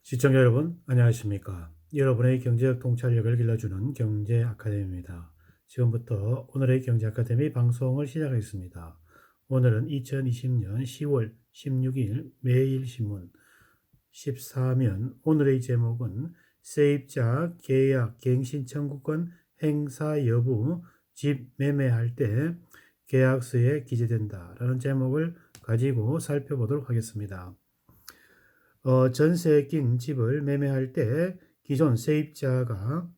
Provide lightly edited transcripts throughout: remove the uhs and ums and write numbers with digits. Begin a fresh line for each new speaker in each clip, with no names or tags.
시청자 여러분, 안녕하십니까? 여러분의 경제적 통찰력을 길러주는 경제 아카데미입니다. 지금부터 오늘의 경제 아카데미 방송을 시작하겠습니다. 오늘은 2020년 10월 16일 매일신문 14면 오늘의 제목은 세입자 계약 갱신 청구권 행사 여부 집 매매할 때 계약서에 기재된다라는 제목을 가지고 살펴보도록 하겠습니다. 전세에 낀 집을 매매할 때 기존 세입자가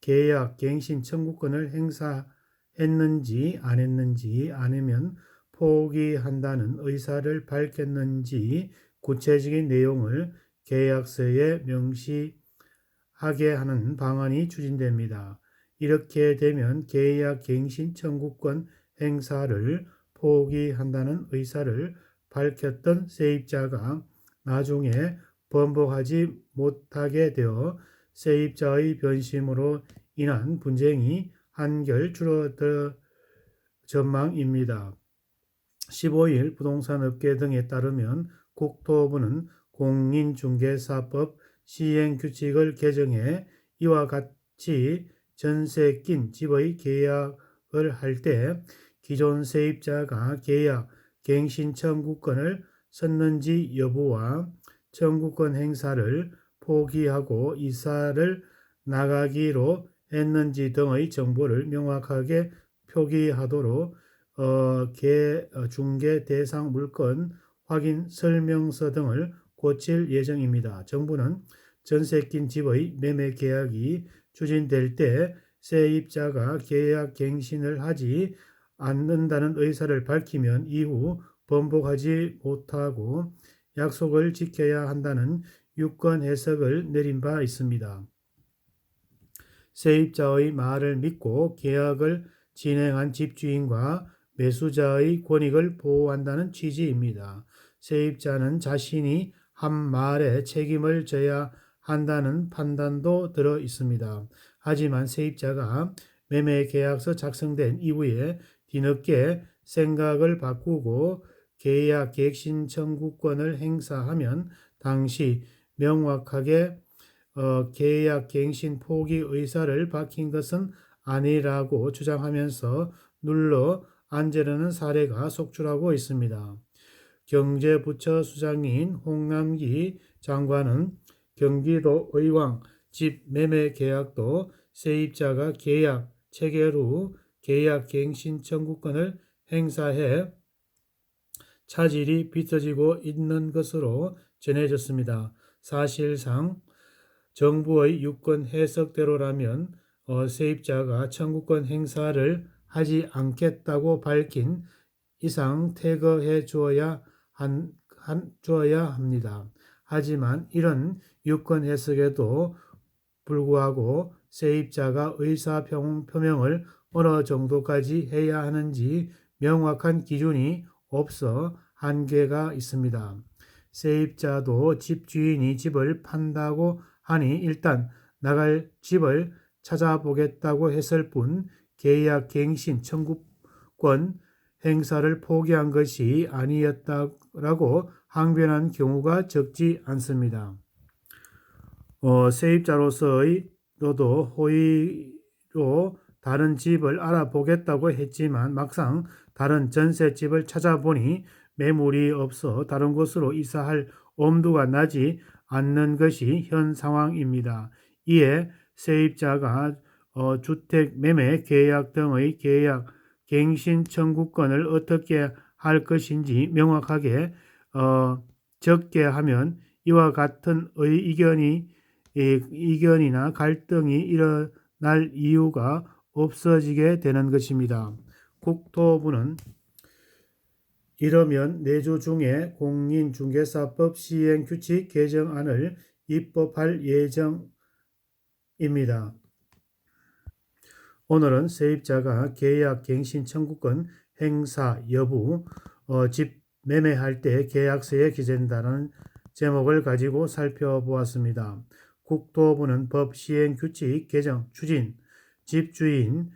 계약 갱신 청구권을 행사했는지 안 했는지, 아니면 포기한다는 의사를 밝혔는지 구체적인 내용을 계약서에 명시하게 하는 방안이 추진됩니다. 이렇게 되면 계약 갱신 청구권 행사를 포기한다는 의사를 밝혔던 세입자가 나중에 번복하지 못하게 되어 세입자의 변심으로 인한 분쟁이 한결 줄어들 전망입니다. 15일 부동산업계 등에 따르면 국토부는 공인중개사법 시행규칙을 개정해 이와 같이 전세 낀 집의 계약을 할 때 기존 세입자가 계약 갱신 청구권을 썼는지 여부와 청구권 행사를 포기하고 이사를 나가기로 했는지 등의 정보를 명확하게 표기하도록 중개 대상 물건 확인 설명서 등을 고칠 예정입니다. 정부는 전세 낀 집의 매매 계약이 추진될 때 세입자가 계약 갱신을 하지 않는다는 의사를 밝히면 이후 번복하지 못하고 약속을 지켜야 한다는 유권 해석을 내린 바 있습니다. 세입자의 말을 믿고 계약을 진행한 집주인과 매수자의 권익을 보호한다는 취지입니다. 세입자는 자신이 한 말에 책임을 져야 한다는 판단도 들어 있습니다. 하지만 세입자가 매매 계약서 작성된 이후에 뒤늦게 생각을 바꾸고 계약 갱신 청구권을 행사하면 당시 명확하게 계약 갱신 포기 의사를 밝힌 것은 아니라고 주장하면서 눌러 앉으려는 사례가 속출하고 있습니다. 경제부처 수장인 홍남기 장관은 경기도 의왕 집 매매 계약도 세입자가 계약 체결 후 계약 갱신 청구권을 행사해 차질이 빚어지고 있는 것으로 전해졌습니다. 사실상 정부의 유권 해석대로라면 세입자가 청구권 행사를 하지 않겠다고 밝힌 이상 퇴거해 주어야 합니다. 하지만 이런 유권 해석에도 불구하고 세입자가 의사 표명을 어느 정도까지 해야 하는지 명확한 기준이 없어 한계가 있습니다. 세입자도 집주인이 집을 판다고 하니 일단 나갈 집을 찾아보겠다고 했을 뿐 계약 갱신 청구권 행사를 포기한 것이 아니었다라고 항변한 경우가 적지 않습니다. 세입자로서의 너도 호의로 다른 집을 알아보겠다고 했지만 막상 다른 전셋집을 찾아보니 매물이 없어 다른 곳으로 이사할 엄두가 나지 않는 것이 현 상황입니다. 이에 세입자가 주택 매매 계약 등의 계약 갱신 청구권을 어떻게 할 것인지 명확하게 적게 하면 이와 같은 이견이나 갈등이 일어날 이유가 없어지게 되는 것입니다. 국토부는 이러면 내주 중에 공인중개사법 시행규칙 개정안을 입법할 예정입니다. 오늘은 세입자가 계약 갱신 청구권 행사 여부, 집 매매할 때 계약서에 기재된다는 제목을 가지고 살펴보았습니다. 국토부는 법 시행규칙 개정 추진, 집주인,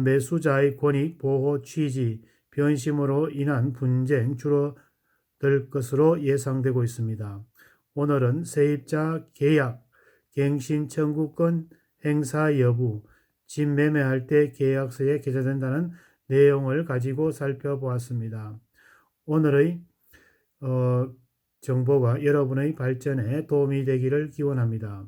매수자의 권익 보호 취지, 변심으로 인한 분쟁 줄어들 것으로 예상되고 있습니다. 오늘은 세입자 계약, 갱신 청구권 행사 여부, 집 매매할 때 계약서에 기재된다는 내용을 가지고 살펴보았습니다. 오늘의 정보가 여러분의 발전에 도움이 되기를 기원합니다.